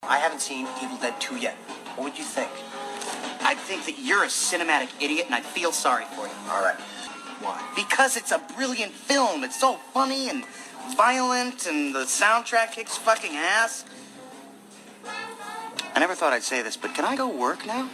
I haven't seen Evil Dead 2 yet. What would you think? I'd think that you're a cinematic idiot, and I'd feel sorry for you. All right. Why? Because it's a brilliant film. It's so funny and violent, and the soundtrack kicks fucking ass. I never thought I'd say this, but can I go work now?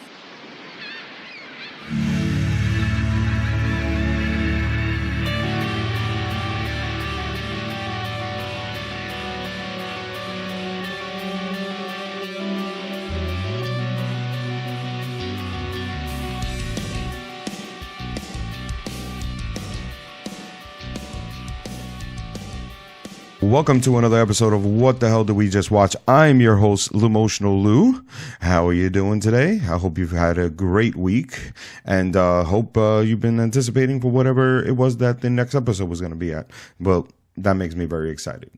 Welcome to another episode of What the Hell Did We Just Watch? I'm your host, L'Emotional Lou. How are you doing today? I hope you've had a great week, and hope you've been anticipating for whatever it was that the next episode was going to be at. Well, that makes me very excited.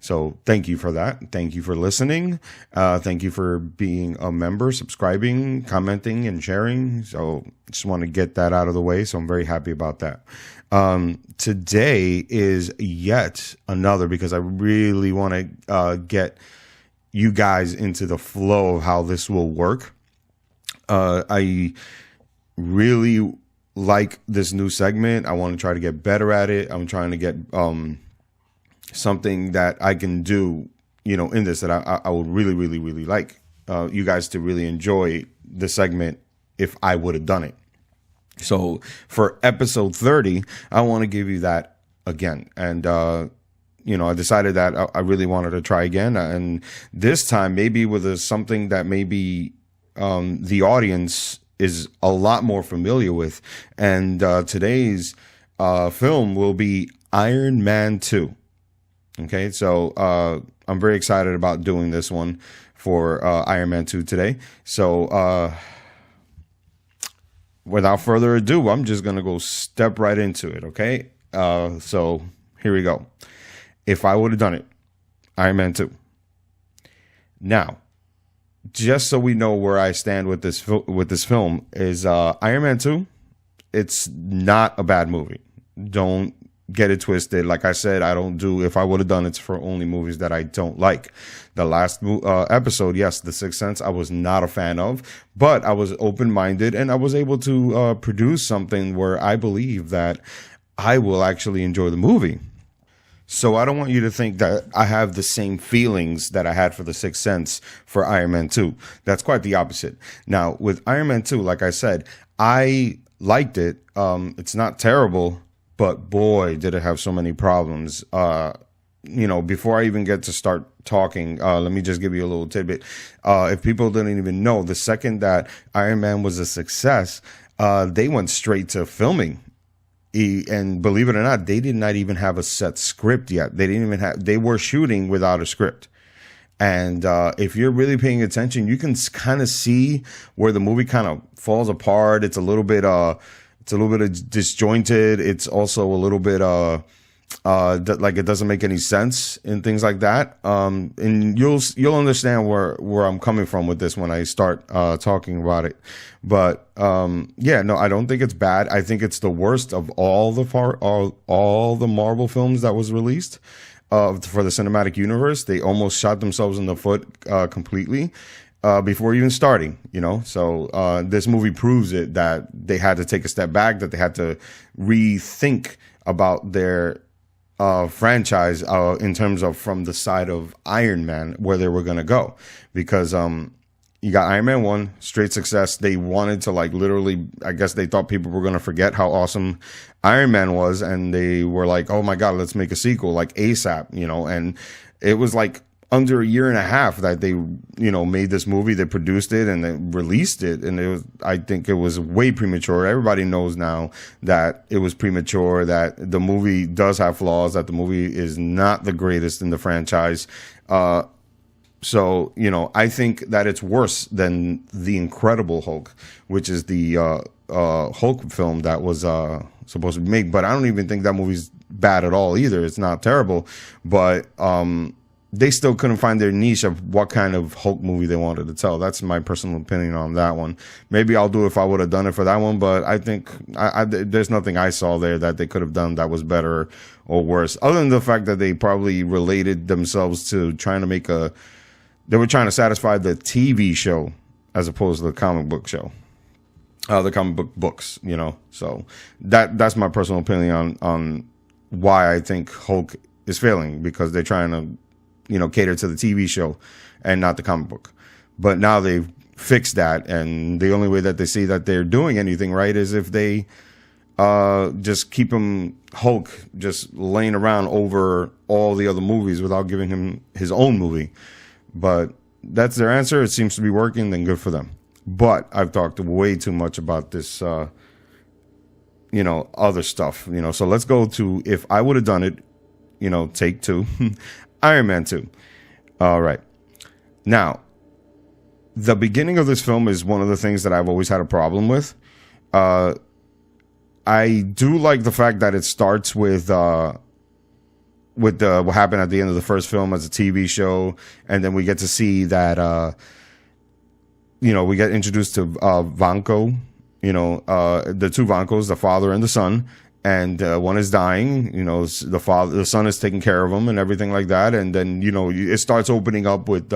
So thank you for that. Thank you for listening. Thank you for being a member, subscribing, commenting, and sharing. So just want to get that out of the way. So I'm very happy about that. Today is yet another, because I really want to get you guys into the flow of how this will work. I really like this new segment. I want to try to get better at it. I'm trying to get something that I can do, in this that I would really, really, really like you guys to really enjoy the segment if I would have done it. So for episode 30, I want to give you that again. And, I decided that I really wanted to try again. And this time, maybe with something that maybe the audience is a lot more familiar with. And today's film will be Iron Man 2. Okay, so I'm very excited about doing this one for Iron Man 2 today. So without further ado, I'm just going to go step right into it, okay? So here we go. If I would have done it, Iron Man 2. Now, just so we know where I stand with this film, is Iron Man 2, it's not a bad movie. Don't get it twisted. Like I said, I don't do if I would have done it for only movies that I don't like. The last episode, yes, The Sixth Sense, I was not a fan of, but I was open-minded and I was able to produce something where I believe that I will actually enjoy the movie. So I don't want you to think that I have the same feelings that I had for The Sixth Sense for Iron Man 2. That's quite the opposite. Now, with Iron Man 2, like I said, I liked it. It's not terrible, but boy, did it have so many problems. Before I even get to start talking, let me just give you a little tidbit. If people didn't even know, the second that Iron Man was a success, they went straight to filming. And believe it or not, they did not even have a set script yet. They were shooting without a script. And if you're really paying attention, you can kind of see where the movie kind of falls apart. It's a little bit disjointed. It's also a little bit like it doesn't make any sense and things like that. And you'll understand where I'm coming from with this when I start talking about it. But I don't think it's bad. I think it's the worst of all the Marvel films that was released for the cinematic universe. They almost shot themselves in the foot completely. Before even starting, so this movie proves it, that they had to take a step back, that they had to rethink about their franchise in terms of from the side of Iron Man, where they were going to go. Because you got Iron Man 1, straight success. They wanted to literally, I guess they thought people were going to forget how awesome Iron Man was. And they were like, oh my God, let's make a sequel like ASAP, and it was like under a year and a half that they, made this movie. They produced it and they released it. And I think it was way premature. Everybody knows now that it was premature, that the movie does have flaws, that the movie is not the greatest in the franchise. So, I think that it's worse than The Incredible Hulk, which is the Hulk film that was supposed to be made. But I don't even think that movie's bad at all either. It's not terrible. But they still couldn't find their niche of what kind of Hulk movie they wanted to tell. That's my personal opinion on that one. Maybe I'll do it if I would have done it for that one, but I think there's nothing I saw there that they could have done that was better or worse, other than the fact that they probably related themselves to trying to make they were trying to satisfy the TV show as opposed to the comic book show, the comic book books, you know. So that's my personal opinion on why I think Hulk is failing, because they're trying to, you know, cater to the TV show and not the comic book. But now they've fixed that, and the only way that they see that they're doing anything right is if they just keep him, Hulk, just laying around over all the other movies without giving him his own movie. But that's their answer. It seems to be working, then good for them. But I've talked way too much about this, you know, other stuff, you know. So let's go to If I Woulda Done It, you know, take 2, Iron Man 2. All right. Now, the beginning of this film is one of the things that I've always had a problem with. I do like the fact that it starts with what happened at the end of the first film as a TV show, and then we get to see that you know, we get introduced to Vanko, you know, the two Vankos, the father and the son, and one is dying, you know, the son is taking care of him and everything like that, and then, you know, it starts opening up with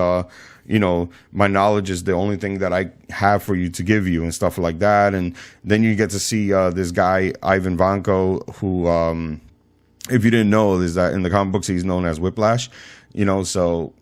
you know, my knowledge is the only thing that I have for you to give you and stuff like that. And then you get to see this guy, Ivan Vanko, who, if you didn't know, is that in the comic books, he's known as Whiplash, you know. So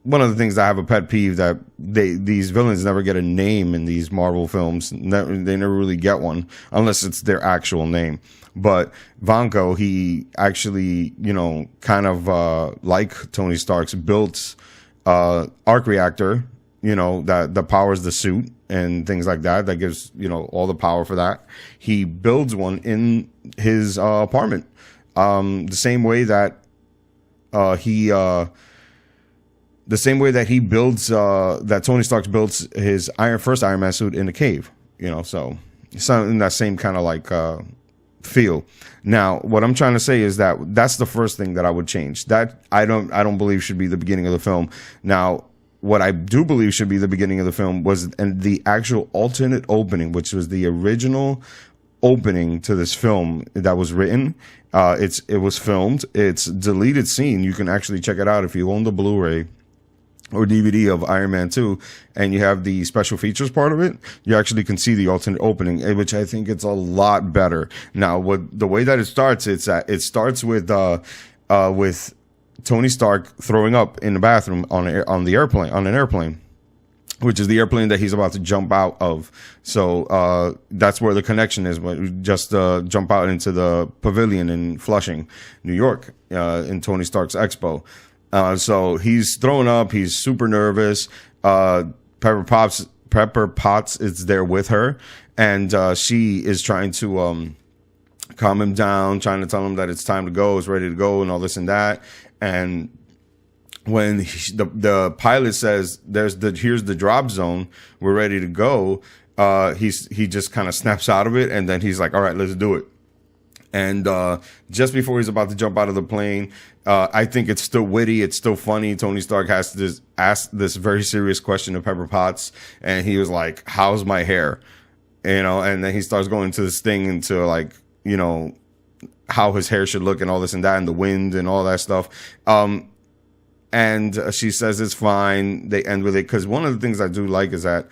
one of the things that I have a pet peeve that these villains never get a name in these Marvel films. They never really get one unless it's their actual name. But Vanko, he actually, you know, kind of like Tony Stark's built arc reactor, you know, that powers the suit and things like that gives, you know, all the power for that. He builds one in his apartment, the same way that he builds that Tony Stark builds his first Iron Man suit in a cave, you know. So in that same kind of like feel. Now, what I'm trying to say is that that's the first thing that I would change. That I don't believe should be the beginning of the film. Now, what I do believe should be the beginning of the film was the actual alternate opening, which was the original opening to this film that was written. It was filmed. It's deleted scene. You can actually check it out if you own the Blu-ray or DVD of Iron Man 2, and you have the special features part of it, you actually can see the alternate opening, which I think it's a lot better. Now, the way that it starts, it starts with Tony Stark throwing up in the bathroom on an airplane, which is the airplane that he's about to jump out of. So that's where the connection is. Just jump out into the pavilion in Flushing, New York, in Tony Stark's Expo. So he's throwing up. He's super nervous. Pepper Potts is there with her, and she is trying to calm him down, trying to tell him that it's time to go, it's ready to go, and all this and that. And when the pilot says, here's the drop zone, we're ready to go, he just kind of snaps out of it, and then he's like, all right, let's do it. And just before he's about to jump out of the plane, I think it's still witty, it's still funny. Tony Stark has to ask this very serious question to Pepper Potts, and he was like, how's my hair? You know, and then he starts going to this thing into like, you know, how his hair should look and all this and that, and the wind and all that stuff. And she says it's fine. They end with it, because one of the things I do like is that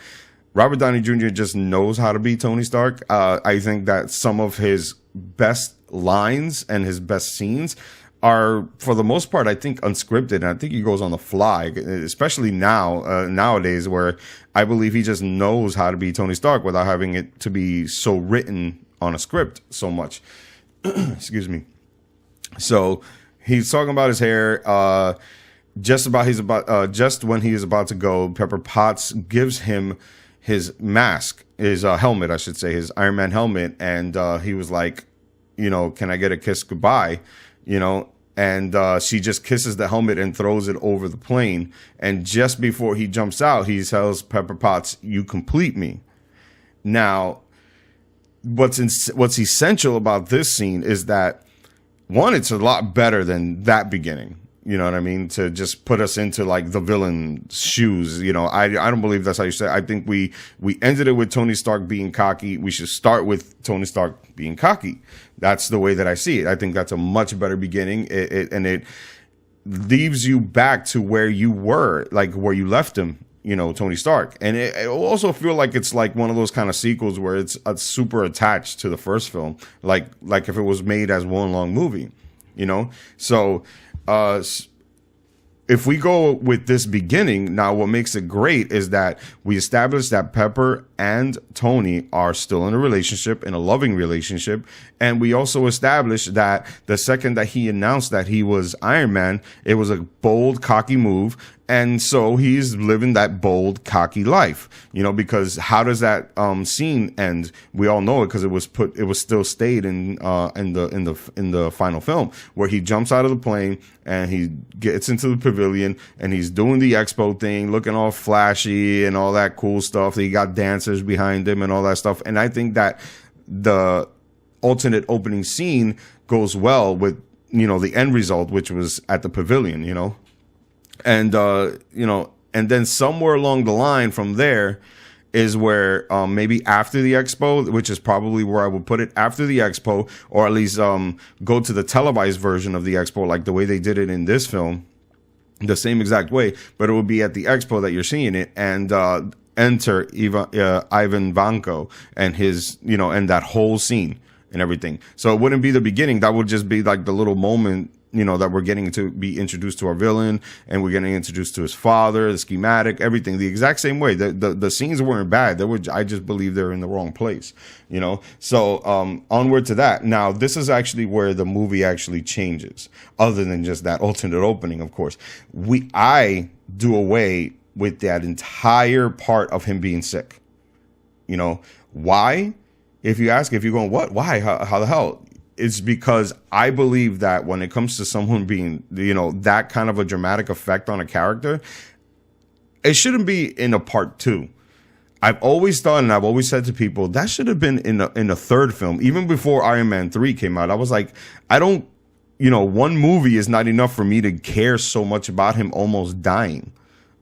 Robert Downey Jr. just knows how to be Tony Stark. I think that some of his best lines and his best scenes are, for the most part, I think unscripted, and I think he goes on the fly, especially nowadays, where I believe he just knows how to be Tony Stark without having it to be so written on a script so much. Excuse me. So he's talking about his hair. Just when he is about to go, Pepper Potts gives him his mask, his helmet, I should say, his Iron Man helmet, and he was like, you know, can I get a kiss goodbye? You know, and she just kisses the helmet and throws it over the plane. And just before he jumps out, he tells Pepper Potts, "You complete me." Now, what's essential about this scene is that, one, it's a lot better than that beginning. You know what I mean? To just put us into like the villain's shoes. You know, I don't believe that's how you say it. I think we ended it with Tony Stark being cocky. We should start with Tony Stark being cocky. That's the way that I see it. I think that's a much better beginning. leaves you back to where you were, like where you left him, Tony Stark. And it will also feel like it's like one of those kind of sequels where it's super attached to the first film, like if it was made as one long movie, So if we go with this beginning, now what makes it great is that we establish that Pepper and Tony are still in a relationship, in a loving relationship. And we also establish that the second that he announced that he was Iron Man, it was a bold, cocky move. And so he's living that bold, cocky life, because how does that scene end? We all know it because it was still stayed in the final film, where he jumps out of the plane and he gets into the pavilion and he's doing the expo thing, looking all flashy and all that cool stuff. He got dancers behind him and all that stuff. And I think that the alternate opening scene goes well with, the end result, which was at the pavilion, And, and then somewhere along the line from there is where maybe after the expo, which is probably where I would put it, after the expo, or at least go to the televised version of the expo, like the way they did it in this film, the same exact way, but it would be at the expo that you're seeing it, and enter Ivan Vanko and his, and that whole scene and everything. So it wouldn't be the beginning. That would just be like the little moment, that we're getting to be introduced to our villain, and we're getting introduced to his father, the schematic, everything the exact same way. The scenes weren't bad. I just believe they're in the wrong place, So onward to that. Now, this is actually where the movie actually changes, other than just that alternate opening, of course. I do away with that entire part of him being sick. Why? If you're going, what? Why? How the hell? It's because I believe that when it comes to someone being, that kind of a dramatic effect on a character, it shouldn't be in a part 2. I've always thought, and I've always said to people, that should have been in the third film. Even before Iron Man 3 came out, I was like, one movie is not enough for me to care so much about him almost dying.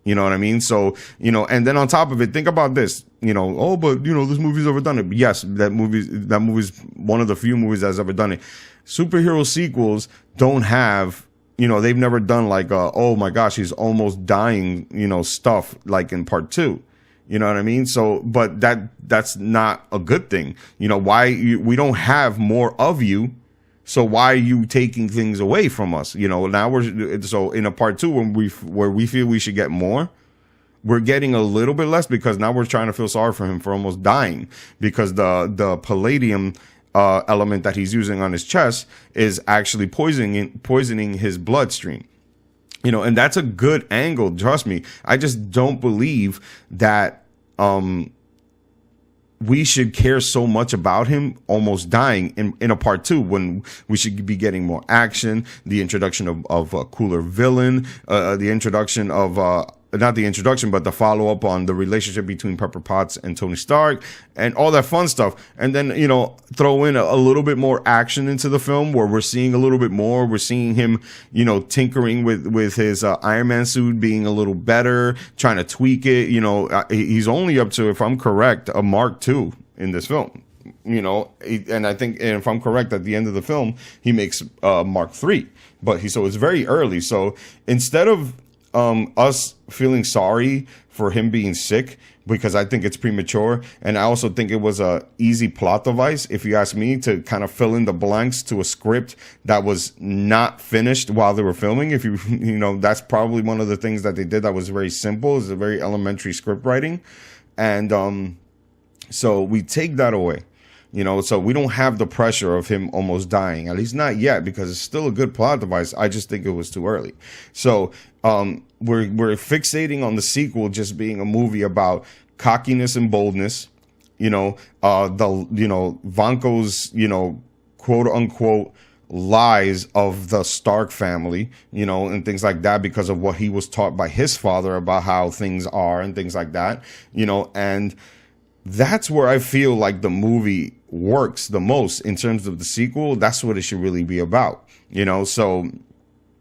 You know what I mean? So, and then on top of it, think about this, this movie's overdone it. Yes, that movie's one of the few movies that's ever done it. Superhero sequels don't have, they've never done like, oh my gosh, he's almost dying, stuff like in part 2. You know what I mean? So, but that's not a good thing. We don't have more of you. So why are you taking things away from us? Now so in a part 2 where we feel we should get more, we're getting a little bit less, because now we're trying to feel sorry for him for almost dying, because the palladium element that he's using on his chest is actually poisoning his bloodstream. And that's a good angle. Trust me. I just don't believe that we should care so much about him almost dying in a part 2, when we should be getting more action, the introduction of a cooler villain, the introduction of, not the introduction, but the follow up on the relationship between Pepper Potts and Tony Stark and all that fun stuff. And then, throw in a little bit more action into the film, where we're seeing a little bit more. We're seeing him, tinkering with his Iron Man suit, being a little better, trying to tweak it. He's only up to, if I'm correct, a Mark II in this film. And I think, and if I'm correct, at the end of the film, he makes Mark III. So it's very early. So instead of us feeling sorry for him being sick, because I think it's premature, and I also think it was a easy plot device, if you ask me, to kind of fill in the blanks to a script that was not finished while they were filming. If that's probably one of the things that they did that was very simple. It's a very elementary script writing, and so we take that away. So we don't have the pressure of him almost dying, at least not yet, because it's still a good plot device. I just think it was too early. So we're fixating on the sequel just being a movie about cockiness and boldness. Vanko's quote unquote lies of the Stark family, and things like that, because of what he was taught by his father about how things are and things like that. And that's where I feel like the movie works the most in terms of the sequel. That's what it should really be about, So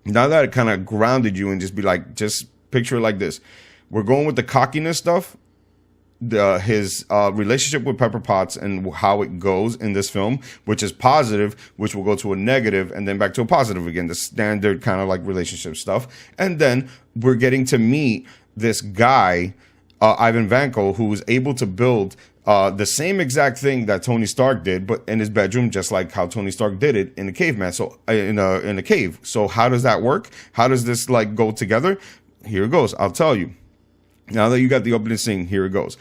now that it kind of grounded you and just be like, just picture it like this. We're going with the cockiness stuff, his relationship with Pepper Potts and how it goes in this film, which is positive, which will go to a negative, and then back to a positive again, the standard kind of like relationship stuff. And then we're getting to meet this guy, Ivan Vanko, who was able to build the same exact thing that Tony Stark did, but in his bedroom, just like how Tony Stark did it in a caveman. So in a cave. So how does that work? How does this like go together? Here it goes. I'll tell you. Now that you got the opening scene, here it goes.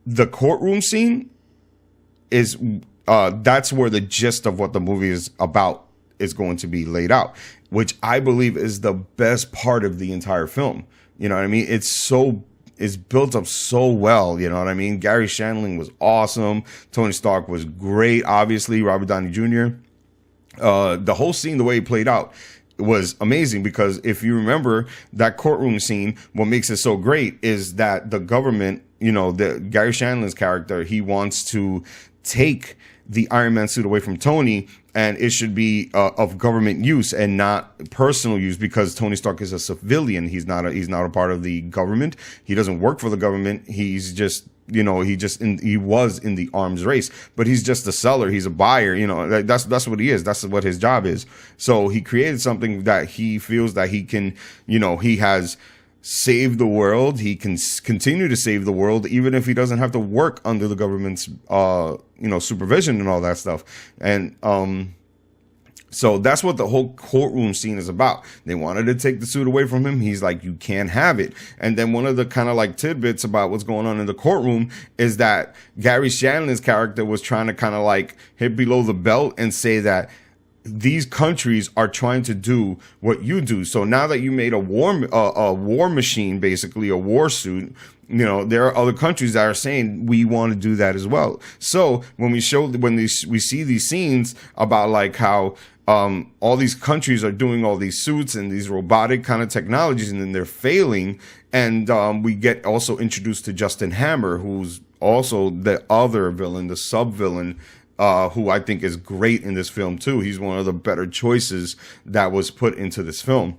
The courtroom scene is that's where the gist of what the movie is about is going to be laid out, which I believe is the best part of the entire film. You know what I mean? It's built up so well. You know what I mean? Gary Shandling was awesome. Tony Stark was great. Obviously, Robert Downey Jr. The whole scene, the way it played out, was amazing, because if you remember that courtroom scene, what makes it so great is that the government, you know, the Gary Shandling's character, he wants to take the Iron Man suit away from Tony, and it should be of government use and not personal use, because Tony Stark is a civilian. He's not a part of the government. He doesn't work for the government. He's just, you know, he was in the arms race, but he's just a seller. He's a buyer. You know, that's what he is. That's what his job is. So he created something that he feels that he can, you know, he has saved the world. He can continue to save the world, even if he doesn't have to work under the government's, you know, supervision and all that stuff. And, so that's what the whole courtroom scene is about. They wanted to take the suit away from him. He's like, you can't have it. And then one of the kind of like tidbits about what's going on in the courtroom is that Gary Shandling's character was trying to kind of like hit below the belt and say that these countries are trying to do what you do. So now that you made a war machine, basically a war suit, you know, there are other countries that are saying we want to do that as well. So when we see these scenes about like how all these countries are doing all these suits and these robotic kind of technologies, and then they're failing, and we get also introduced to Justin Hammer, who's also the other villain, the sub-villain, who I think is great in this film too. He's one of the better choices that was put into this film.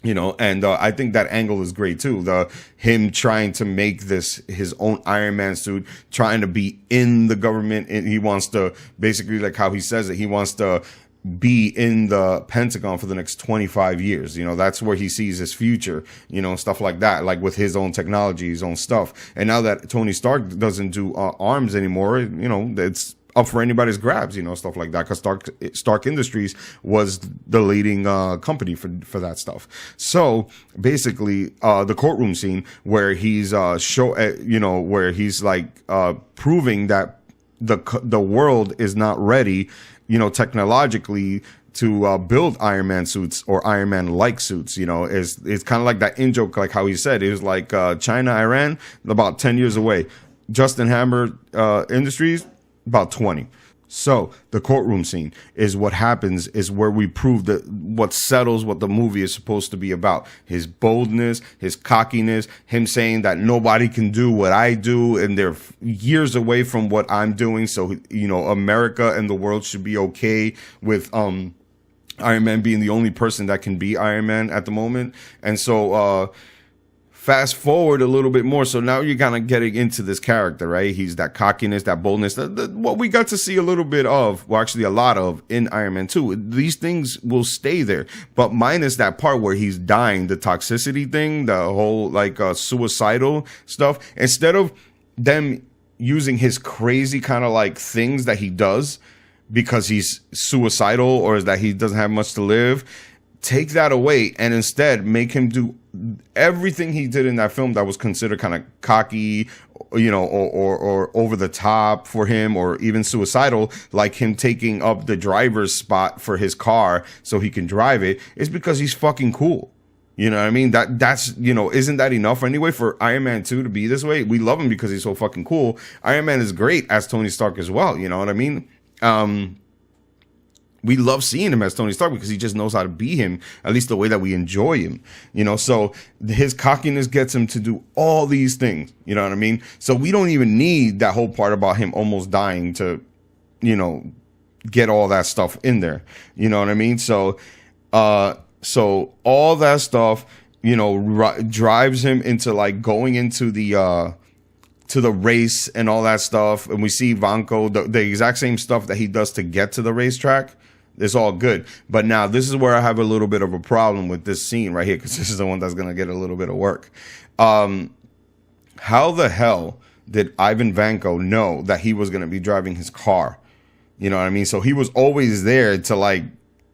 You know, and I think that angle is great too. Him trying to make this his own Iron Man suit, trying to be in the government, and he wants to basically, like how he says it, he wants to be in the Pentagon for the next 25 years. You know, that's where he sees his future, you know, stuff like that, like with his own technology, his own stuff. And now that Tony Stark doesn't do arms anymore, you know, it's up for anybody's grabs, you know, stuff like that, because Stark Industries was the leading company for that stuff. So basically, the courtroom scene where he's where he's like proving that the world is not ready, you know, technologically to build Iron Man suits or Iron Man like suits. You know, it's kind of like that in joke, like how he said it was like China, Iran, about 10 years away. Justin Hammer Industries, about 20. So the courtroom scene is what happens, is where we prove that what settles what the movie is supposed to be about. His boldness, his cockiness, him saying that nobody can do what I do, and they're years away from what I'm doing. So, you know, America and the world should be okay with Iron Man being the only person that can be Iron Man at the moment. And so fast forward a little bit more. So now you're kind of getting into this character, right? He's that cockiness, that boldness, what we got to see a little bit of, well, actually a lot of in Iron Man 2. These things will stay there, but minus that part where he's dying, the toxicity thing, the whole like suicidal stuff. Instead of them using his crazy kind of like things that he does because he's suicidal or that he doesn't have much to live, take that away and instead make him do everything he did in that film that was considered kind of cocky, you know, or over the top for him, or even suicidal, like him taking up the driver's spot for his car so he can drive it, is because he's fucking cool. You know what I mean? That's, you know, isn't that enough anyway for Iron Man 2 to be this way? We love him because he's so fucking cool. Iron Man is great as Tony Stark as well. You know what I mean? We love seeing him as Tony Stark because he just knows how to be him, at least the way that we enjoy him, you know. So his cockiness gets him to do all these things, you know what I mean? So we don't even need that whole part about him almost dying to, you know, get all that stuff in there, you know what I mean? So, so all that stuff, you know, drives him into like going into the to the race and all that stuff, and we see Vanko, the exact same stuff that he does to get to the racetrack, it's all good. But now this is where I have a little bit of a problem with this scene right here, because this is the one that's going to get a little bit of work. How the hell did Ivan Vanko know that he was going to be driving his car? You know what I mean? So he was always there to like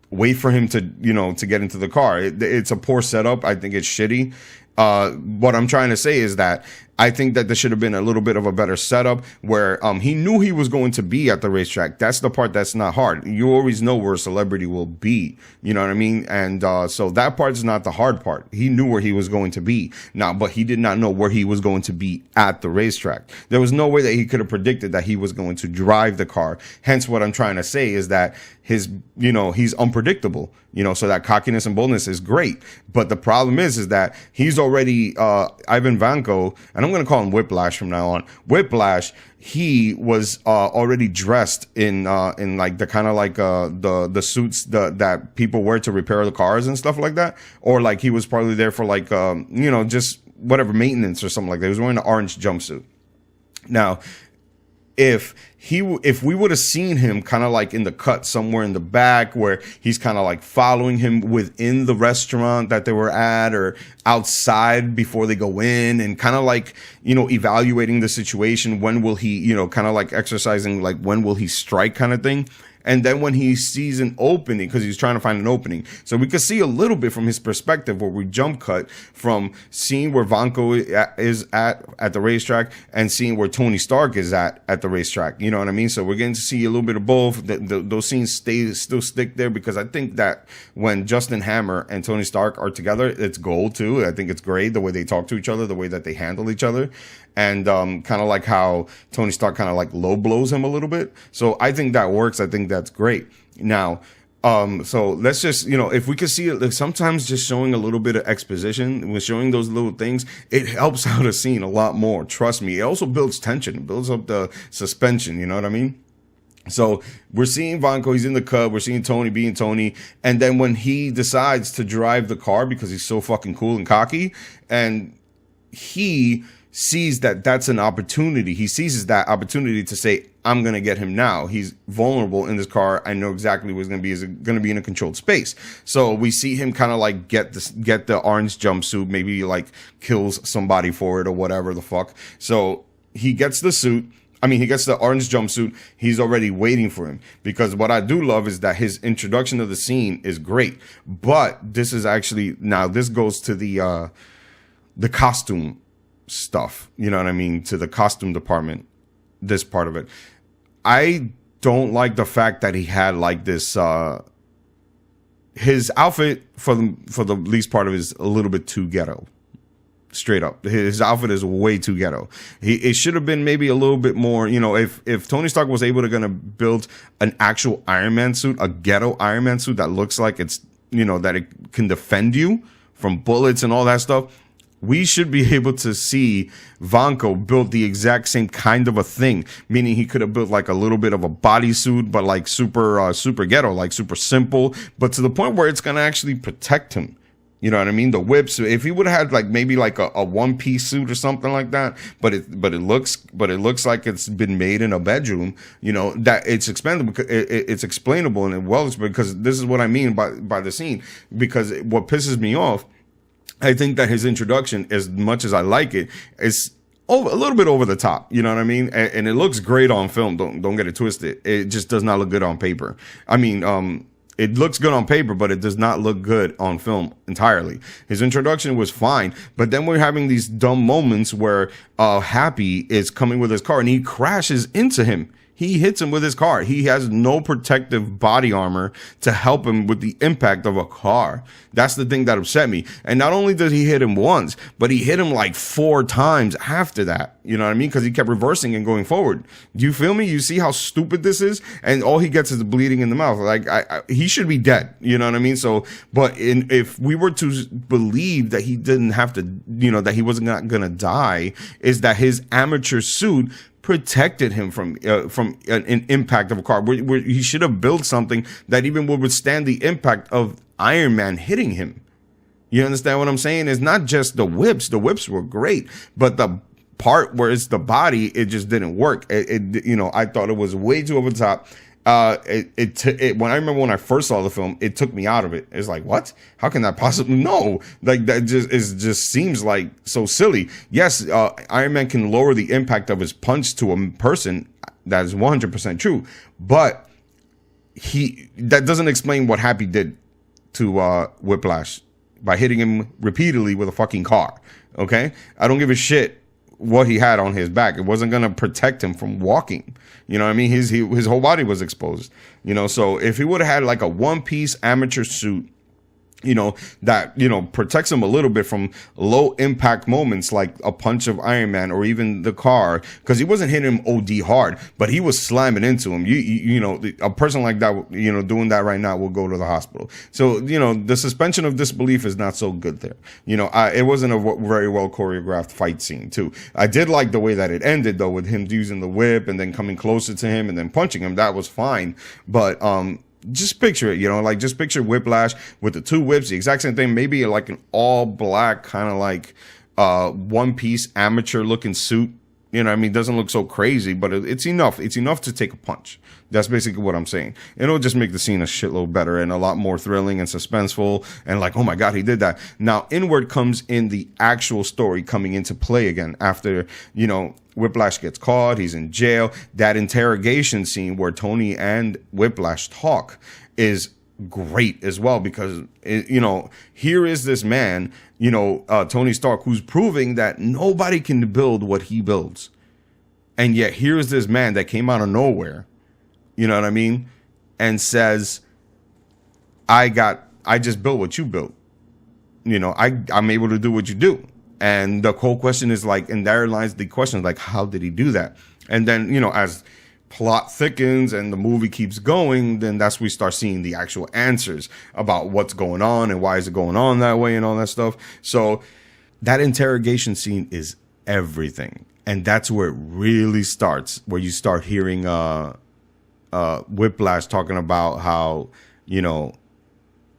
wait for him to, you know, to get into the car. It's a poor setup. I think it's shitty. What I'm trying to say is that I think that there should have been a little bit of a better setup where he knew he was going to be at the racetrack. That's the part that's not hard. You always know where a celebrity will be. You know what I mean? And so that part is not the hard part. He knew where he was going to be. Now, but he did not know where he was going to be at the racetrack. There was no way that he could have predicted that he was going to drive the car. Hence, what I'm trying to say is that his, you know, he's unpredictable. You know, so that cockiness and boldness is great. But the problem is that he's already Ivan Vanko, and I'm going to call him Whiplash from now on. Whiplash, he was already dressed in like the kind of like the suits that people wear to repair the cars and stuff like that. Or like he was probably there for like, you know, just whatever maintenance or something like that. He was wearing an orange jumpsuit. Now, if we would have seen him kind of like in the cut somewhere in the back where he's kind of like following him within the restaurant that they were at or outside before they go in and kind of like, you know, evaluating the situation, when will he, you know, kind of like exercising, like when will he strike kind of thing. And then when he sees an opening, because he's trying to find an opening. So we could see a little bit from his perspective where we jump cut from seeing where Vanko is at the racetrack and seeing where Tony Stark is at the racetrack. You know what I mean? So we're getting to see a little bit of both. Those scenes still stick there because I think that when Justin Hammer and Tony Stark are together, it's gold too. I think it's great the way they talk to each other, the way that they handle each other. And kind of like how Tony Stark kind of like low blows him a little bit. So I think that works. I think that's great. Now, so let's just, you know, if we could see it, like sometimes just showing a little bit of exposition, with showing those little things, it helps out a scene a lot more. Trust me. It also builds tension. It builds up the suspension. You know what I mean? So we're seeing Vanko, he's in the Cub. We're seeing Tony being Tony. And then when he decides to drive the car because he's so fucking cool and cocky, and he sees that that's an opportunity. He seizes that opportunity to say, I'm going to get him now. He's vulnerable in this car. I know exactly what it's going to be. Is going to be in a controlled space. So we see him kind of like get the orange jumpsuit, maybe like kills somebody for it or whatever the fuck. So he gets the suit. I mean, he gets the orange jumpsuit. He's already waiting for him, because what I do love is that his introduction of the scene is great. But this is actually, now this goes to the costume stuff, you know what I mean, to the costume department, this part of it. I don't like the fact that he had like this his outfit for the least part of it is a little bit too ghetto. Straight up, his outfit is way too ghetto. It should have been maybe a little bit more, you know, if Tony Stark was able to gonna build an actual Iron Man suit, a ghetto Iron Man suit that looks like it's, you know, that it can defend you from bullets and all that stuff, we should be able to see Vanko build the exact same kind of a thing, meaning he could have built like a little bit of a bodysuit, but like super ghetto, like super simple, but to the point where it's going to actually protect him. You know what I mean? The whips, if he would have had like maybe like a one-piece suit or something like that, but it looks like it's been made in a bedroom, you know, that it's expendable, it's explainable and well, because this is what I mean by the scene, because what pisses me off, I think that his introduction, as much as I like it, is a little bit over the top. You know what I mean? And it looks great on film. Don't get it twisted. It just does not look good on paper. I mean, it looks good on paper, but it does not look good on film entirely. His introduction was fine, but then we're having these dumb moments where Happy is coming with his car and he crashes into him. He hits him with his car. He has no protective body armor to help him with the impact of a car. That's the thing that upset me. And not only did he hit him once, but he hit him like 4 times after that. You know what I mean? Because he kept reversing and going forward. Do you feel me? You see how stupid this is? And all he gets is bleeding in the mouth. Like, he should be dead. You know what I mean? So, but if we were to believe that he didn't have to, you know, that he wasn't going to die, is that his amateur suit protected him from an impact of a car. He should have built something that even would withstand the impact of Iron Man hitting him. You understand what I'm saying? It's not just the whips. The whips were great, but the part where it's the body, it just didn't work. I thought it was way too over the top. When I remember when I first saw the film, it took me out of it. It's like, what? How can that possibly? No, like that just seems like so silly. Yes, Iron Man can lower the impact of his punch to a person. That is 100% true, but that doesn't explain what Happy did to Whiplash by hitting him repeatedly with a fucking car. Okay, I don't give a shit what he had on his back. It wasn't going to protect him from walking. You know what I mean? His whole body was exposed. So if he would have had like a one-piece amateur suit, that, protects him a little bit from low impact moments like a punch of Iron Man or even the car, because he wasn't hitting him OD hard, but he was slamming into him. A person like that, doing that right now will go to the hospital. So, the suspension of disbelief is not so good there. It wasn't a very well choreographed fight scene too. I did like the way that it ended though, with him using the whip and then coming closer to him and then punching him. That was fine. But, just picture it, just picture Whiplash with the two whips, the exact same thing, maybe like an all black kind of like one piece amateur looking suit. It doesn't look so crazy, but it's enough. It's enough to take a punch. That's basically what I'm saying. It'll just make the scene a shitload better and a lot more thrilling and suspenseful and like, oh my God, he did that. Now, inward comes in the actual story coming into play again after, Whiplash gets caught. He's in jail. That interrogation scene where Tony and Whiplash talk is great as well, because here is this man, Tony Stark, who's proving that nobody can build what he builds, and yet here's this man that came out of nowhere, you know what I mean, and says, I just built what you built, I'm able to do what you do. And the whole question is like, and there lies the question, like, how did he do that? And then, as plot thickens and the movie keeps going, then that's when we start seeing the actual answers about what's going on and why is it going on that way and all that stuff. So that interrogation scene is everything. And that's where it really starts, where you start hearing Whiplash talking about how,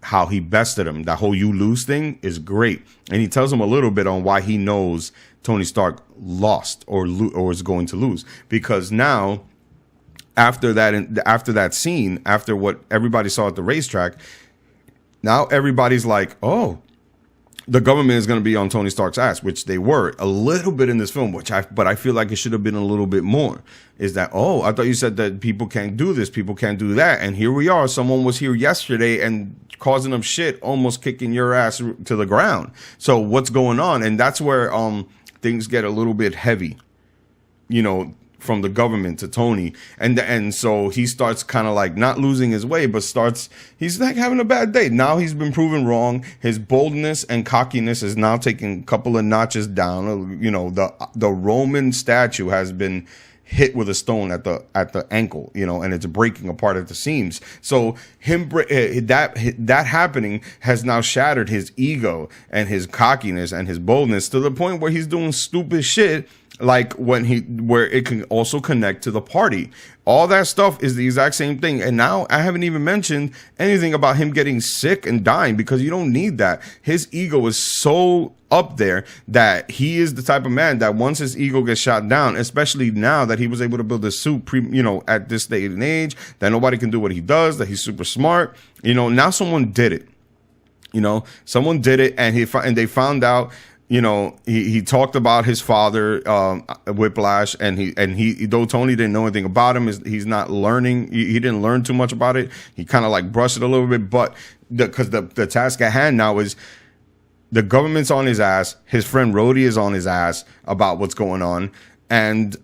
how he bested him. That whole you lose thing is great. And he tells him a little bit on why he knows Tony Stark lost or is going to lose. Because now, after that scene, after what everybody saw at the racetrack, now everybody's like, oh, the government is going to be on Tony Stark's ass, which they were a little bit in this film, but I feel like it should have been a little bit more. Is that, oh, I thought you said that people can't do this, people can't do that, and here we are. Someone was here yesterday and causing them shit, almost kicking your ass to the ground. So what's going on? And that's where things get a little bit heavy, from the government to Tony. And so he starts kind of like not losing his way, but he's like having a bad day. Now he's been proven wrong. His boldness and cockiness is now taking a couple of notches down. The Roman statue has been hit with a stone at the ankle, and it's breaking apart at the seams. So that happening has now shattered his ego and his cockiness and his boldness to the point where he's doing stupid shit, like where it can also connect to the party. All that stuff is the exact same thing. And now I haven't even mentioned anything about him getting sick and dying, because you don't need that. His ego is so up there that he is the type of man that once his ego gets shot down, especially now that he was able to build a suit at this stage and age, that nobody can do what he does, that he's super smart, now someone did it. Someone did it, and they found out. He talked about his father, Whiplash, and he though Tony didn't know anything about him, he's not learning. He didn't learn too much about it. He kind of like brushed it a little bit, but because the task at hand now is the government's on his ass. His friend Rhodey is on his ass about what's going on, and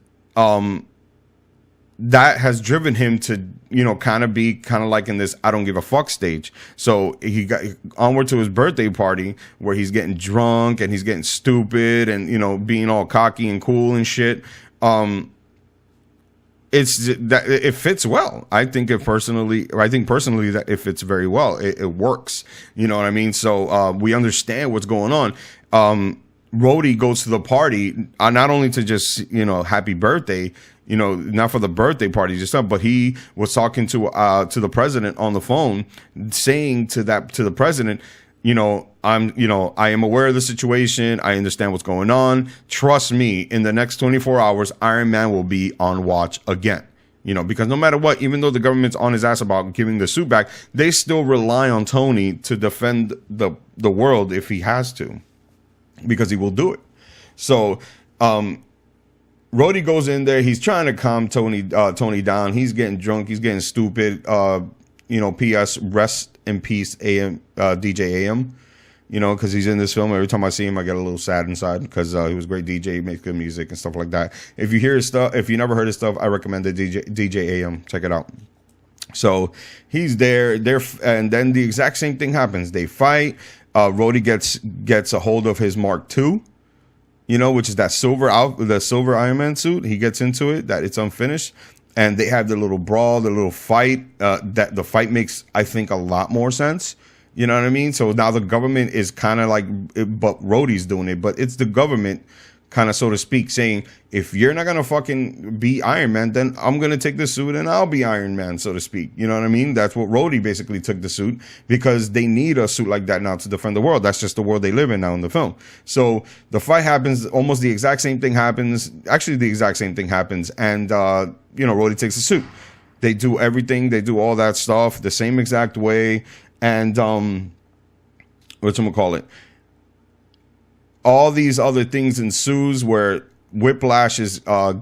that has driven him to, kind of like in this I don't give a fuck stage. So he got onward to his birthday party where he's getting drunk and he's getting stupid and, being all cocky and cool and shit. It's that it fits well. I think personally that it fits very well. It works. You know what I mean? So, we understand what's going on. Rhodey goes to the party, not only to just, happy birthday, not for the birthday party just stuff, but he was talking to the president on the phone, saying to the president, I am aware of the situation. I understand what's going on. Trust me, in the next 24 hours, Iron Man will be on watch again. Because no matter what, even though the government's on his ass about giving the suit back, they still rely on Tony to defend the world if he has to, because he will do it. So, Rhodey goes in there. He's trying to calm Tony down. He's getting drunk. He's getting stupid. P.S. Rest in peace, DJ AM. Because he's in this film. Every time I see him, I get a little sad inside because he was a great DJ, he makes good music and stuff like that. If you hear his stuff, if you never heard his stuff, I recommend the DJ AM. Check it out. So he's there, and then the exact same thing happens. They fight. Rhodey gets a hold of his Mark II, which is that silver Iron Man suit. He gets into it, that it's unfinished. And they have their little brawl, their little fight. That the fight makes, I think, a lot more sense. You know what I mean? So now the government is kind of like, but Rhodey's doing it. But it's the government, kind of, so to speak, saying, if you're not going to fucking be Iron Man, then I'm going to take the suit and I'll be Iron Man, so to speak. You know what I mean? That's what Rhodey basically took the suit, because they need a suit like that now to defend the world. That's just the world they live in now in the film. So the fight happens, almost the exact same thing happens. Actually, the exact same thing happens. And, Rhodey takes the suit. They do everything. They do all that stuff the same exact way. And, whatchamacallit? All these other things ensues where Whiplash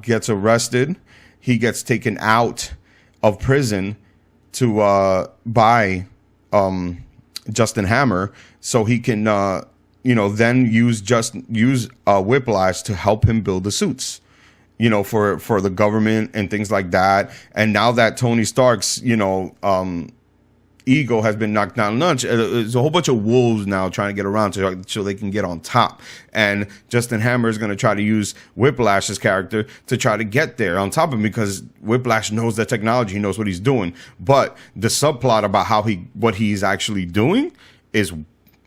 gets arrested. He gets taken out of prison to buy Justin Hammer, so he can then use Whiplash to help him build the suits, for the government and things like that. And now that Tony Stark's ego has been knocked down a notch, there's a whole bunch of wolves now trying to get around so they can get on top. And Justin Hammer is going to try to use Whiplash's character to try to get there on top of him, because Whiplash knows the technology, he knows what he's doing. But the subplot about what he's actually doing is,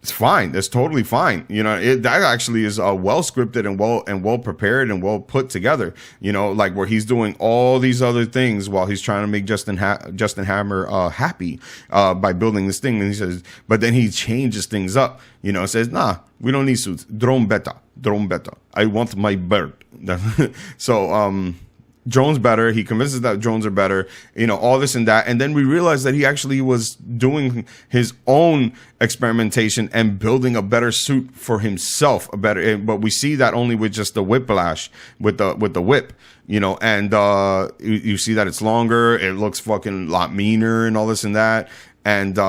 it's fine. That's totally fine. That actually is well scripted and well prepared and well put together. Like where he's doing all these other things while he's trying to make Justin Hammer happy by building this thing. And he says, but then he changes things up. Says, nah, we don't need suits. Drone better. I want my bird. So drones better. He convinces that drones are better, all this and that. And then we realize that he actually was doing his own experimentation and building a better suit for himself, but we see that only with just the Whiplash, with the whip, and you see that it's longer. It looks fucking a lot meaner and all this and that. And,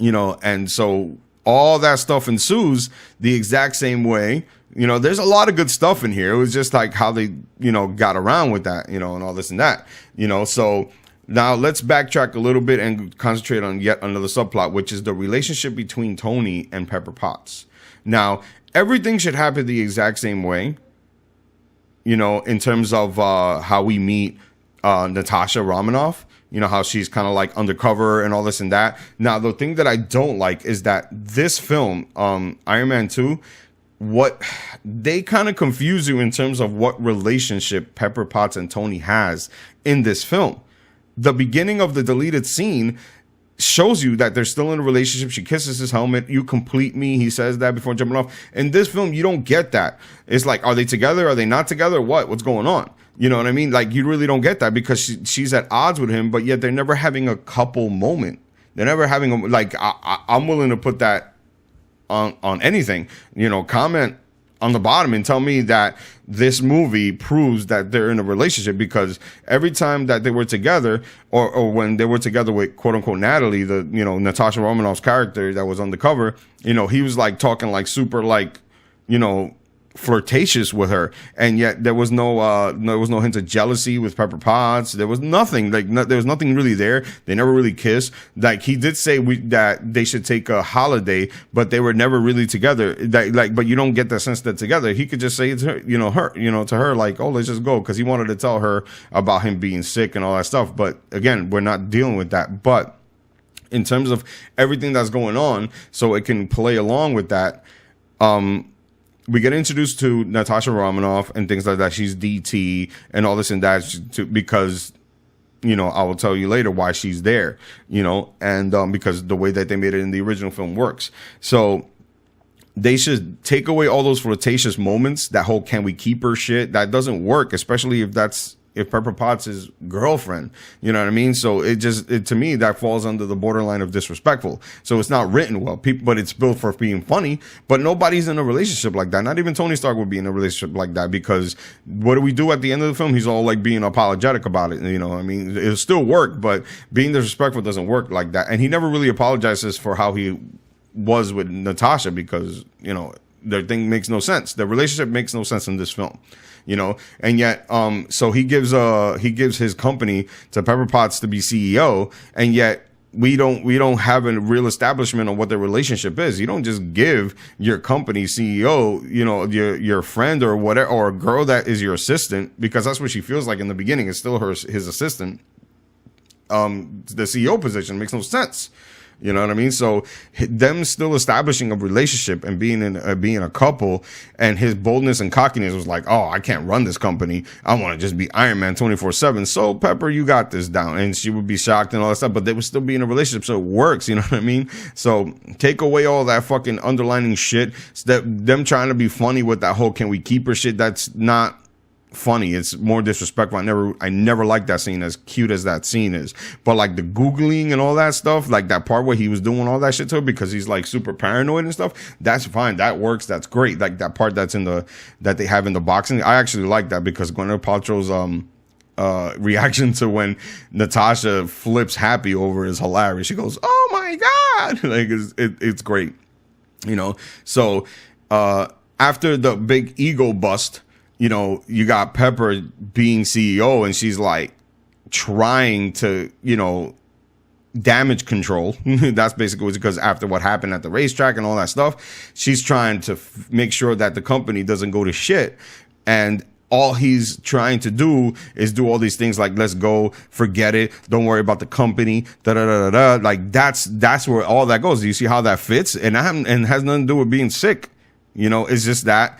and so all that stuff ensues the exact same way. There's a lot of good stuff in here. It was just like how they, got around with that, and all this and that, So now let's backtrack a little bit and concentrate on yet another subplot, which is the relationship between Tony and Pepper Potts. Now, everything should happen the exact same way, in terms of how we meet Natasha Romanoff. How she's kind of like undercover and all this and that. Now, the thing that I don't like is that this film, Iron Man 2, what they kind of confuse you in terms of what relationship Pepper Potts and Tony has in this film. The beginning of the deleted scene shows you that they're still in a relationship. She kisses his helmet. You complete me. He says that before jumping off. In this film, you don't get that. It's like, are they together? Are they not together? What's going on? You know what I mean? Like, you really don't get that, because she's at odds with him, but yet they're never having a couple moment. They're never having I'm willing to put that on anything, comment on the bottom and tell me that this movie proves that they're in a relationship, because every time that they were together, or when they were together with quote unquote Natalie, the, Natasha Romanoff's character that was on the cover, he was like talking like super, like, flirtatious with her, and yet there was no hint of jealousy with Pepper Potts. There was nothing, there was nothing really there. They never really kissed. Like, he did say that they should take a holiday, but they were never really together. But you don't get the sense that together. He could just say to her, to her, like, oh, let's just go, because he wanted to tell her about him being sick and all that stuff. But again, we're not dealing with that. But in terms of everything that's going on, so it can play along with that, we get introduced to Natasha Romanoff and things like that. She's DT and all this and that, because I will tell you later why she's there, and because the way that they made it in the original film works. So they should take away all those flirtatious moments, that whole "can we keep her" shit. That doesn't work, especially if Pepper Potts' girlfriend. You know what I mean? So to me, that falls under the borderline of disrespectful. So it's not written well, but it's built for being funny. But nobody's in a relationship like that. Not even Tony Stark would be in a relationship like that, because what do we do at the end of the film? He's all like being apologetic about it. I mean, it'll still work, but being disrespectful doesn't work like that. And he never really apologizes for how he was with Natasha, because, their thing makes no sense. Their relationship makes no sense in this film. And yet, so he gives his company to Pepper Potts to be CEO, and yet we don't have a real establishment on what their relationship is. You don't just give your company CEO, your friend or whatever, or a girl that is your assistant, because that's what she feels like in the beginning. It's still his assistant. The CEO position makes no sense. You know what I mean? So them still establishing a relationship and being a couple, and his boldness and cockiness was like, oh, I can't run this company. I want to just be Iron Man 24/7. So Pepper, you got this down. And she would be shocked and all that stuff, but they would still be in a relationship. So it works. You know what I mean? So take away all that fucking underlining shit. Them trying to be funny with that whole "can we keep her" shit. That's not funny. It's more disrespectful. I never liked that scene, as cute as that scene is. But like the Googling and all that stuff, like that part where he was doing all that shit to her because he's like super paranoid and stuff, that's fine. That works. That's great. Like that part that they have in the boxing, I actually like that, because Gwyneth Paltrow's reaction to when Natasha flips happy over is hilarious. She goes, "Oh my God." Like it's great. So after the big ego bust, you got Pepper being CEO, and she's like trying to, damage control. That's basically because after what happened at the racetrack and all that stuff, she's trying to make sure that the company doesn't go to shit. And all he's trying to do is do all these things like, let's go, forget it, don't worry about the company, da da da da da. Like that's where all that goes. Do you see how that fits? And has nothing to do with being sick. It's just that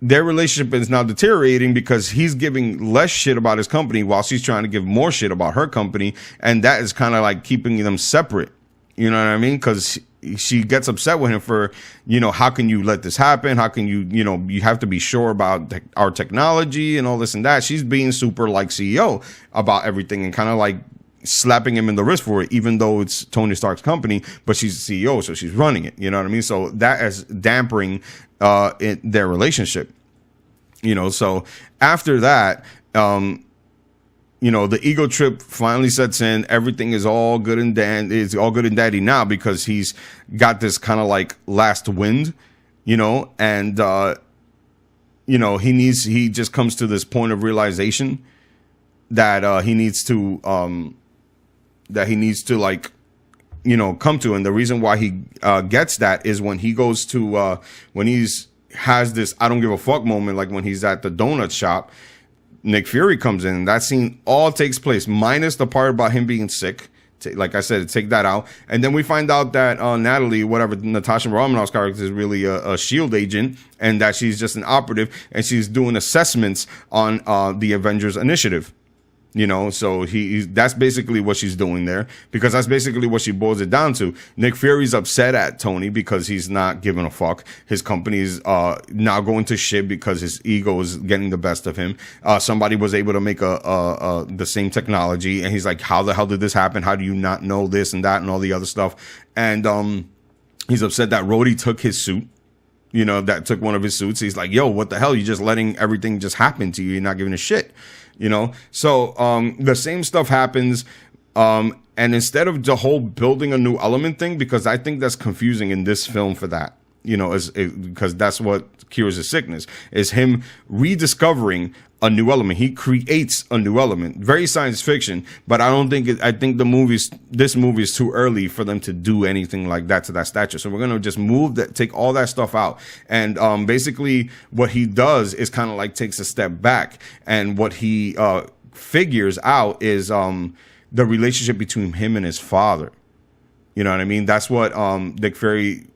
their relationship is now deteriorating because he's giving less shit about his company while she's trying to give more shit about her company. And that is kind of like keeping them separate. You know what I mean? Because she gets upset with him for, how can you let this happen? How can you, you have to be sure about our technology and all this and that. She's being super like CEO about everything and kind of like slapping him in the wrist for it, even though it's Tony Stark's company, but she's the CEO, so she's running it. You know what I mean? So that is dampering their relationship. So after that, the ego trip finally sets in. Everything is all good and it's all good and dandy now, because he's got this kind of like last wind, and he just comes to this point of realization that he needs to like, come to. And the reason why he gets that is when he goes to when has this "I don't give a fuck" moment, like when he's at the donut shop. Nick Fury comes in, and that scene all takes place minus the part about him being sick. Like I said, take that out, and then we find out that Natalie, whatever, Natasha Romanoff's character, is really a SHIELD agent, and that she's just an operative, and she's doing assessments on the Avengers Initiative. So that's basically what she's doing there, because that's basically what she boils it down to. Nick Fury's upset at Tony because he's not giving a fuck. His company's now going to shit because his ego is getting the best of him. Somebody was able to make the same technology, and he's like, how the hell did this happen? How do you not know this and that and all the other stuff? And he's upset that Rhodey took his suit. That took one of his suits. He's like, yo, what the hell? You're just letting everything just happen to you. You're not giving a shit. So the same stuff happens, and instead of the whole building a new element thing, because I think that's confusing in this film for that, because that's what cures his sickness, is him rediscovering a new element. He creates a new element. Very science fiction, but I think this movie is too early for them to do anything like that to that stature. So we're going to just take all that stuff out. And basically what he does is kind of like takes a step back. And what he figures out is the relationship between him and his father. You know what I mean? That's what Nick Fury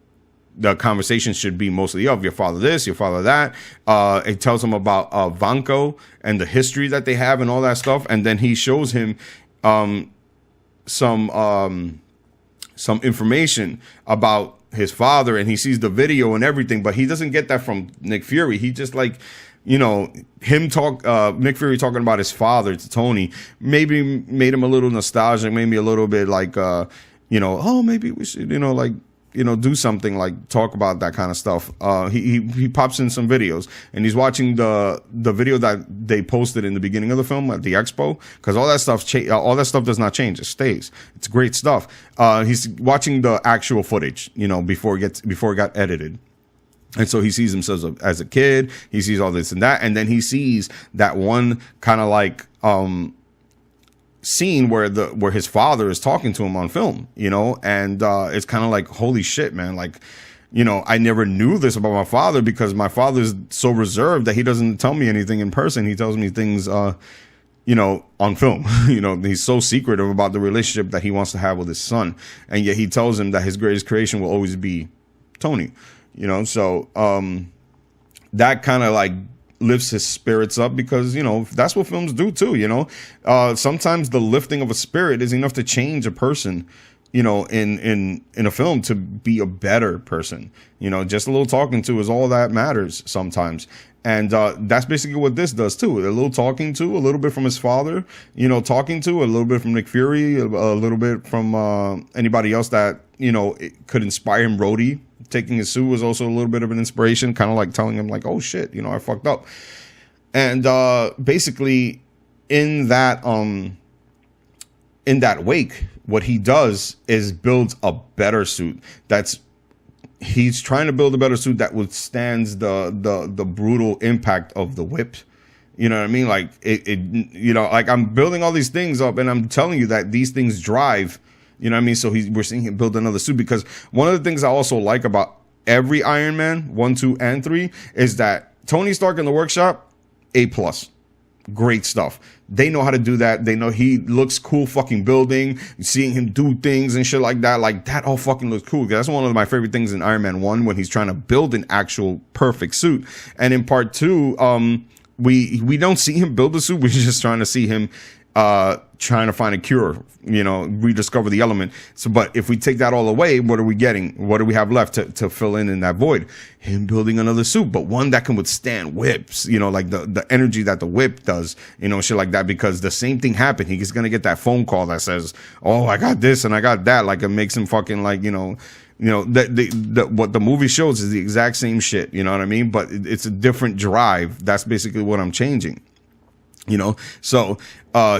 the conversation should be mostly of your father this, your father that. It tells him about Vanko and the history that they have and all that stuff, and then he shows him some information about his father, and he sees the video and everything, but he doesn't get that from Nick Fury. He just like, you know, Nick Fury talking about his father to Tony maybe made him a little nostalgic, maybe a little bit like, you know, oh, maybe we should, you know, like, you know, do something like talk about that kind of stuff. He pops in some videos, and he's watching the video that they posted in the beginning of the film at the expo, because all that stuff does not change. It stays. It's great stuff. He's watching the actual footage, you know, before it got edited. And so he sees himself as a kid. He sees all this and that. And then he sees that one kind of like scene where his father is talking to him on film, you know, and it's kind of like, holy shit, man. Like, you know, I never knew this about my father because my father's so reserved that he doesn't tell me anything in person. He tells me things, you know, on film. You know, he's so secretive about the relationship that he wants to have with his son. And yet he tells him that his greatest creation will always be Tony. You know, so that kind of like lifts his spirits up because, you know, that's what films do too, you know. Sometimes the lifting of a spirit is enough to change a person, you know, in a film to be a better person. You know, just a little talking to is all that matters sometimes. And that's basically what this does too. A little talking to, a little bit from his father, you know, talking to, a little bit from Nick Fury, a little bit from anybody else that, you know, it could inspire him. Rhodey taking his suit was also a little bit of an inspiration, kind of like telling him like, oh shit, you know, I fucked up. And basically in that wake, what he does is builds a better suit. He's trying to build a better suit that withstands the brutal impact of the whip. You know what I mean? Like it you know, like I'm building all these things up and I'm telling you that these things drive. You know what I mean? So we're seeing him build another suit, because one of the things I also like about every Iron Man 1, 2, and 3 is that Tony Stark in the workshop, A+. Great stuff. They know how to do that. They know he looks cool fucking building, seeing him do things and shit like that. Like that all fucking looks cool. That's one of my favorite things in Iron Man 1 when he's trying to build an actual perfect suit. And in part 2, we don't see him build a suit. We're just trying to see him trying to find a cure, you know, rediscover the element. So, but if we take that all away, what are we getting? What do we have left to fill in that void? Him building another suit, but one that can withstand whips, you know, like the energy that the whip does, you know, shit like that, because the same thing happened. He's going to get that phone call that says, oh, I got this and I got that. Like it makes him fucking like, you know, what the movie shows is the exact same shit. You know what I mean? But it's a different drive. That's basically what I'm changing. You know, so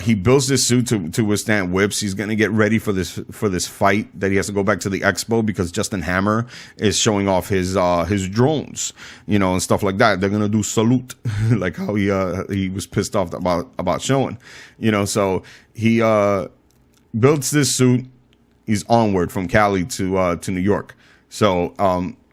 he builds this suit to withstand whips. He's gonna get ready for this fight that he has to go back to the expo because Justin Hammer is showing off his drones, you know, and stuff like that. They're gonna do salute, like how he was pissed off about showing, you know. So he builds this suit. He's onward from Cali to New York. So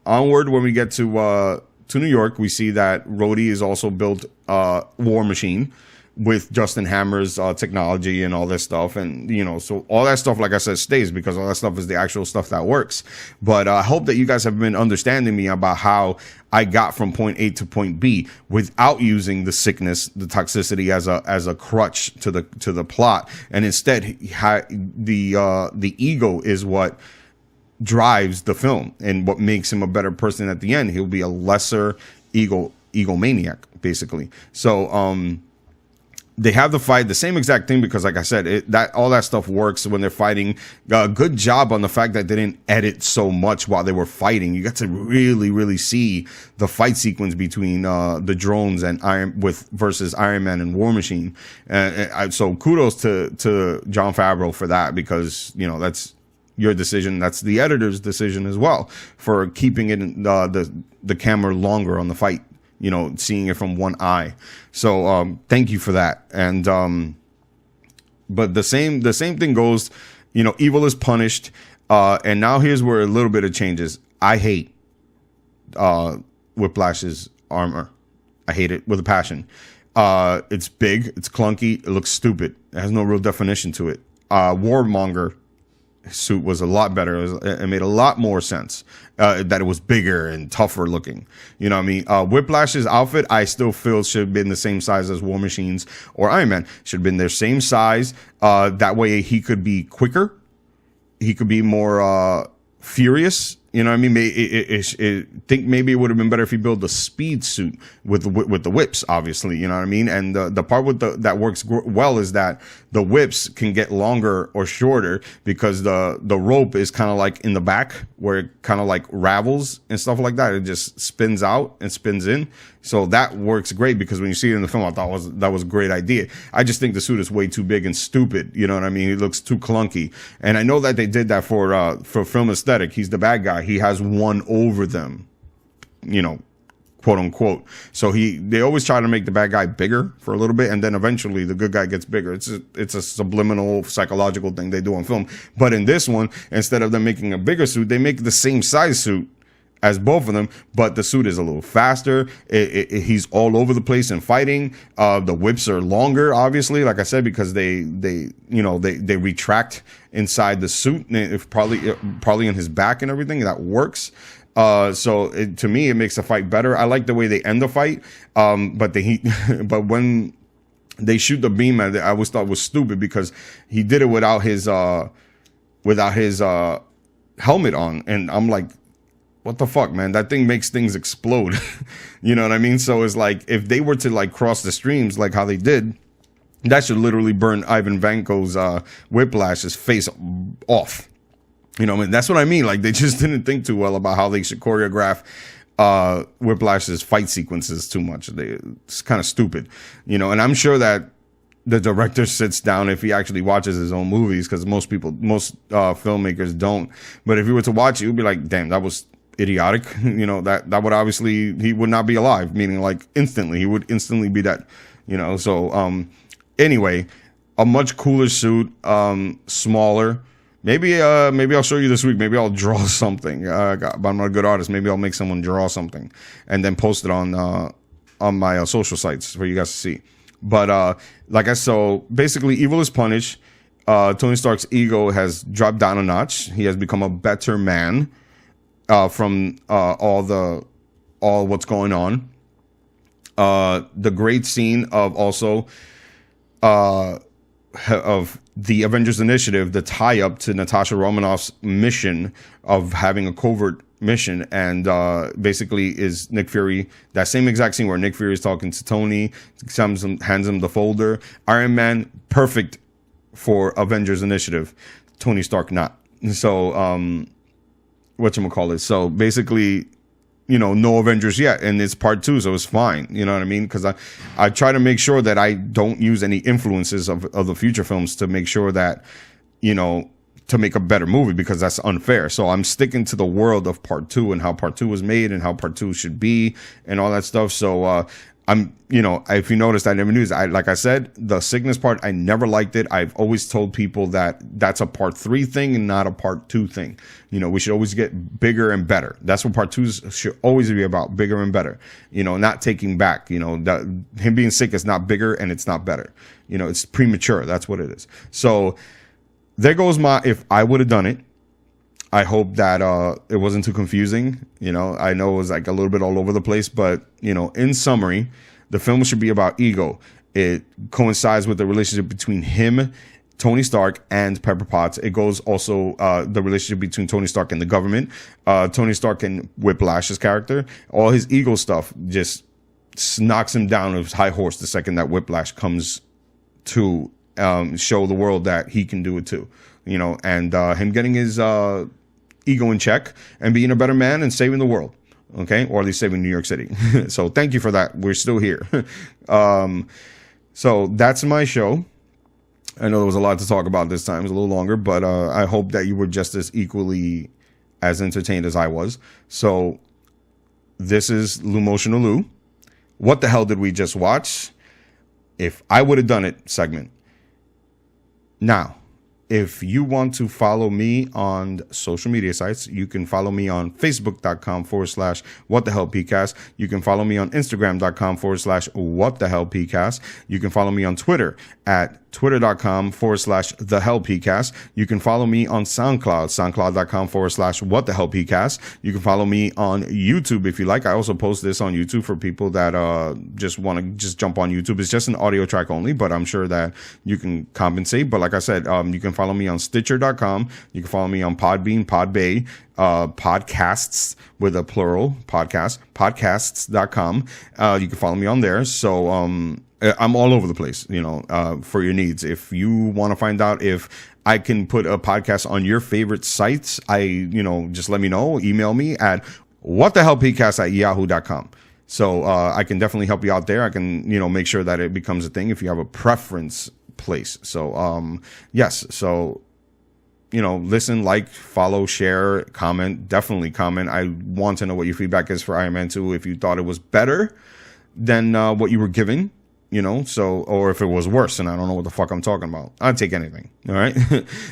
onward, when we get to New York, we see that Rhodey is also built War Machine with Justin Hammer's technology and all this stuff. And, you know, so all that stuff, like I said, stays because all that stuff is the actual stuff that works. But I hope that you guys have been understanding me about how I got from point A to point B without using the sickness, the toxicity as a crutch to the plot. And instead, the ego is what drives the film and what makes him a better person at the end. He'll be a lesser egomaniac, basically. So, they have the fight, the same exact thing, because like I said, all that stuff works when they're fighting. Good job on the fact that they didn't edit so much while they were fighting. You got to really, really see the fight sequence between the drones and versus Iron Man and War Machine. So kudos to Jon Favreau for that, because, you know, that's your decision. That's the editor's decision as well for keeping it the camera longer on the fight. You know, seeing it from one eye. So thank you for that. And but the same thing goes, you know, evil is punished. And now here's where a little bit of changes. I hate Whiplash's armor. I hate it with a passion. It's big, it's clunky, it looks stupid. It has no real definition to it. Warmonger suit was a lot better. It made a lot more sense that it was bigger and tougher looking. You know what I mean? Whiplash's outfit, I still feel should have been the same size as War Machine's or Iron Man. Should have been their same size. That way he could be quicker. He could be more furious. You know what I mean? Think maybe it would have been better if he built a speed suit with the whips, obviously. You know what I mean? And the part with that works well is that the whips can get longer or shorter because the rope is kind of like in the back where it kind of like ravels and stuff like that. It just spins out and spins in. So that works great because when you see it in the film, I thought that was a great idea. I just think the suit is way too big and stupid. You know what I mean? It looks too clunky. And I know that they did that for film aesthetic. He's the bad guy. He has one over them, you know, quote unquote. So they always try to make the bad guy bigger for a little bit, and then eventually the good guy gets bigger. It's a subliminal psychological thing they do on film. But in this one, instead of them making a bigger suit, they make the same size suit as both of them, but the suit is a little faster. He's all over the place in fighting. The whips are longer, obviously, like I said, because they retract inside the suit. If probably in his back and everything that works. To me, it makes the fight better. I like the way they end the fight. But when they shoot the beam at it, I always thought it was stupid because he did it without his helmet on, and I'm like, what the fuck, man? That thing makes things explode. You know what I mean? So it's like, if they were to like cross the streams like how they did, that should literally burn Ivan Vanko's Whiplash's face off. You know, I mean, that's what I mean. Like, they just didn't think too well about how they should choreograph Whiplash's fight sequences too much. It's kind of stupid, you know, and I'm sure that the director sits down if he actually watches his own movies, because most filmmakers don't. But if he were to watch it, he would be like, damn, that was idiotic. You know, that would obviously, he would not be alive, meaning like instantly, he would instantly be dead, you know. So anyway, a much cooler suit, smaller. Maybe I'll show you this week. Maybe I'll draw something. But I'm not a good artist. Maybe I'll make someone draw something and then post it on my social sites for you guys to see. But so basically, evil is punished. Tony Stark's ego has dropped down a notch. He has become a better man from all what's going on. The great scene of also of the Avengers Initiative, the tie-up to Natasha Romanoff's mission of having a covert mission, and basically is Nick Fury, that same exact scene where Nick Fury is talking to Tony, hands him the folder. Iron Man, perfect for Avengers Initiative. Tony Stark, not. So, whatchamacallit. So basically, you know, no Avengers yet, and it's part 2, so it's fine. You know what I mean? Because I try to make sure that I don't use any influences of the future films to make sure that, you know, to make a better movie, because that's unfair. So I'm sticking to the world of part 2 and how part 2 was made and how part 2 should be and all that stuff. So I'm, you know, if you noticed, I never knew this. Like I said, the sickness part, I never liked it. I've always told people that that's a part 3 thing and not a part 2 thing. You know, we should always get bigger and better. That's what part 2s should always be about, bigger and better. You know, not taking back. You know, that him being sick is not bigger and it's not better. You know, it's premature. That's what it is. So there goes my, if I would have done it. I hope that it wasn't too confusing. You know, I know it was like a little bit all over the place, but, you know, in summary, the film should be about ego. It coincides with the relationship between him, Tony Stark, and Pepper Potts. It goes also the relationship between Tony Stark and the government, Tony Stark and Whiplash's character. All his ego stuff just knocks him down of his high horse the second that Whiplash comes to show the world that he can do it too. You know, and him getting his ego in check and being a better man and saving the world. Okay, or at least saving New York City. So thank you for that. We're still here. So that's my show. I know there was a lot to talk about this time. It was a little longer, but I hope that you were just as equally as entertained as I was. So this is Lumotional Lou. What the hell did we just watch? If I would have done it segment. Now, If you want to follow me on social media sites, you can follow me on facebook.com/whatthehellpcast. You can follow me on instagram.com/whatthehellpcast. You can follow me on Twitter at twitter.com/thehellpcast. You can follow me on SoundCloud, soundcloud.com/whatthehellpcast. You can follow me on YouTube if you like. I also post this on YouTube for people that just want to just jump on YouTube. It's just an audio track only, but I'm sure that you can compensate. But like I said, you can follow me on Stitcher.com. You can follow me on Podbean, Podbay, podcasts with a plural, podcasts.com. You can follow me on there. So I'm all over the place, for your needs. If you want to find out if I can put a podcast on your favorite sites, just let me know. Email me at whatthehellpcast@yahoo.com. So I can definitely help you out there. I can, make sure that it becomes a thing if you have a preference place. So, yes. So, listen, like, follow, share, comment, definitely comment. I want to know what your feedback is for Iron Man 2. If you thought it was better than what you were given, or if it was worse and I don't know what the fuck I'm talking about. I'd take anything. All right.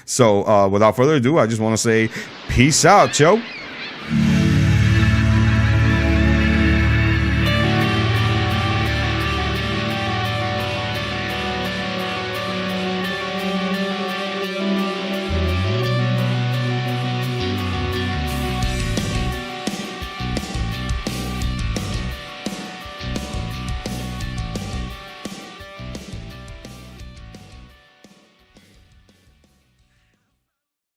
So, without further ado, I just want to say peace out, yo.